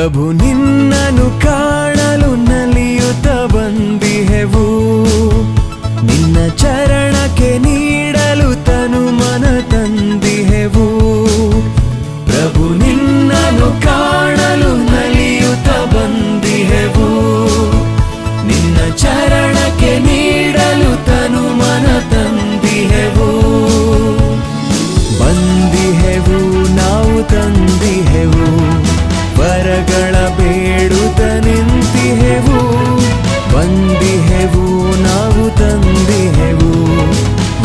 ಪ್ರಭು ನಿನ್ನನ್ನು ಕಾಣಲು ನಲಿಯುತ್ತ ಬಂದಿಹೆವು, ನಿನ್ನ ಚರಣಕ್ಕೆ ನೀಡಲು ತನು ಮನ ತಂದಿಹೆವು. ಪ್ರಭು ನಿನ್ನನ್ನು ಕಾಣಲು ನಲಿಯುತ್ತ ಬಂದಿಹೆವು, ನಿನ್ನ ಚರಣಕ್ಕೆ ನೀಡಲು ತನು ಮನ ತಂದಿಹೆವು. ಬಂದಿಹೆವು ನಾವು ತಂದಿಹೆವು, ವರಗಳ ಬೇಡುತ್ತ ನಿಂತಿಹೆವು. ಬಂದಿಹೆವು ನಾವು ತಂದಿಹೆವು,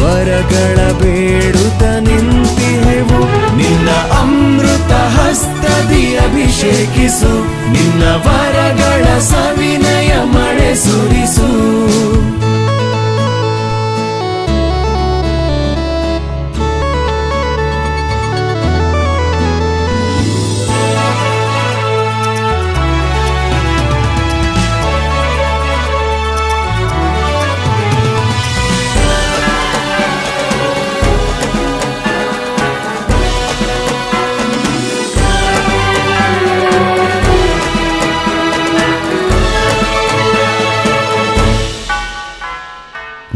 ವರಗಳ ಬೇಡುತ್ತ ನಿಂತಿಹೆವು. ನಿನ್ನ ಅಮೃತ ಹಸ್ತದಿ ಅಭಿಷೇಕಿಸು, ನಿನ್ನ ವರಗಳ ಸವಿನಯ ಮಳೆ ಸುರಿಸು.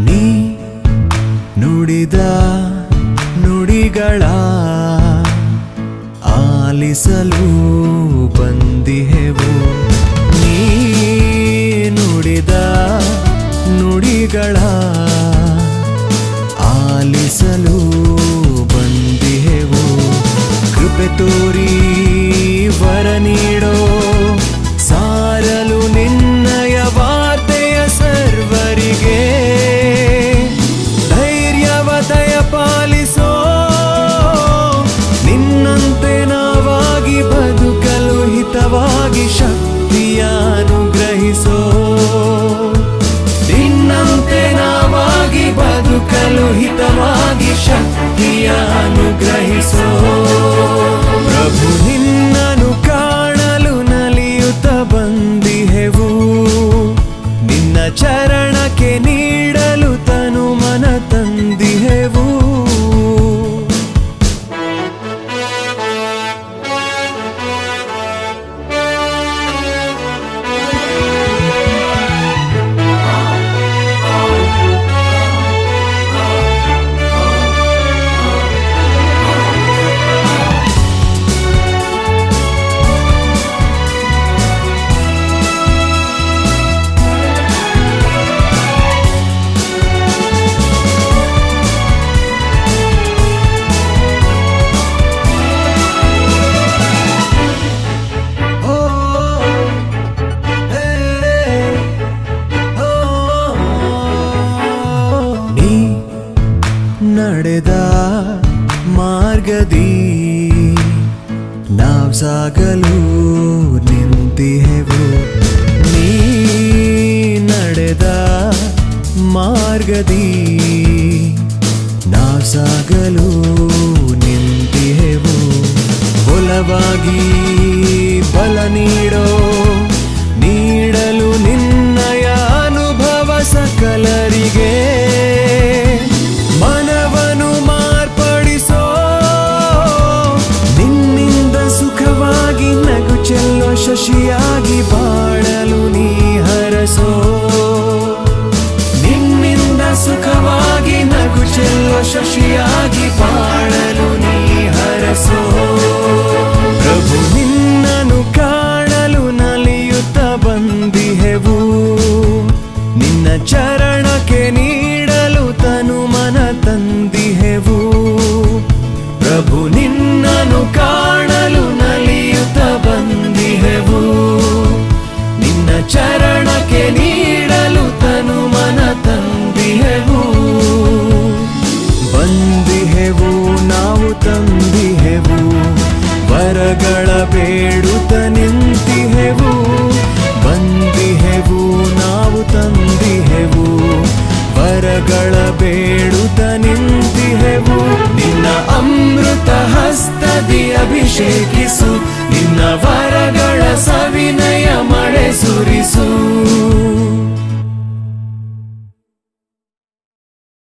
ನೀ ನುಡಿದ ನುಡಿಗಳ ಆಲಿಸಲು ಬಂದಿಹೆವು, ನೀ ನುಡಿದ ನುಡಿಗಳ ಆಲಿಸಲು ಬಂದಿಹೆವು. ಕೃಪೆ ತೋರಿ ವರ ನೀಡೋ, ಸಾರಲು ನಿನ್ನಯ ವಾರ್ತೆಯ ಸರ್ವರಿಗೆ. ಪಾಲಿಸೋ, ನಿನ್ನಂತೆ ನಾವಾಗಿ ಬದುಕಲು ಹಿತವಾಗಿ ಶಕ್ತಿಯ ಅನುಗ್ರಹಿಸೋ. ನಿನ್ನಂತೆ ನಾವಾಗಿ ಬದುಕಲು ಹಿತವಾಗಿ ಶಕ್ತಿಯ ಅನುಗ್ರಹಿಸೋ. ಪ್ರಭು ನಿನ್ನನ್ನು ಕಾಣಲು ನಲಿಯುತ್ತ ಬಂದಿಹೆವು, ನಿನ್ನ ಚರಣಕ್ಕೆ ನೀಡಲು ತನು ಮನ ತಂದಿಹೆವು. ನಡೆದ ಮಾರ್ಗದಿ ನಾವ್ ಸಾಗಲು ನಿಂತಿಹೆವು, ನೀ ನಡೆದ ಮಾರ್ಗದಿ ನಾವ್ ಸಾಗಲು ನಿಂತಿಹೆವು. ಬಲವಾಗಿ ಬಲ ನೀಡೋ, ನೀಡಲು ನಿನ್ನಯ ಅನುಭವ ಸಕಲರಿಗೆ. ಮನವನ್ನು ಮಾರ್ಪಡಿಸೋ, ನಿನ್ನಿಂದ ಸುಖವಾಗಿ ನಗು ಚೆಲ್ಲೋ ಶಶಿಯಾಗಿ ಬಾಳಲು ನೀ ಹರಸೋ. ನಿನ್ನಿಂದ ಸುಖವಾಗಿ ನಗು ಚೆಲ್ಲೋ ಶಶಿಯಾಗಿ ಬಾಳಲು ನೀ ಹರಸೋ. ಪ್ರಭು ನಿನ್ನನ್ನು ಕಾಣಲು ನಲಿಯುತ್ತ ಬಂದಿಹೆವು, ನಿನ್ನ ಚರಣಕ್ಕೆ ನೀಡಲು ತನು ಮನ ತಂದಿಹೆವು. ಪ್ರಭು ನಿನ್ನನ್ನು ಕಾಣಲು ನಲಿಯುತ್ತ ಬಂದಿಹೆವು, ನಿನ್ನ ಚರಣಕ್ಕೆ ನೀಡಲು ತನು ಮನ ತಂದಿಹೆವು. ಬಂದಿಹೆವು ನಾವು ತಂದಿಹೆವು, ವರಗಳ ಬೇಡುತ್ತ ನಿಂತಿಹೆವು. ಬಂದಿಹೆವು ನಾವು ತಂದಿಹೆವು, ವರಗಳ ಬೇಡುತ್ತ ನಿಂತಿಹೆವು. ನಿನ್ನ ಅಮೃತ ಹಸ್ತದಿ ಅಭಿಷೇಕಿಸು,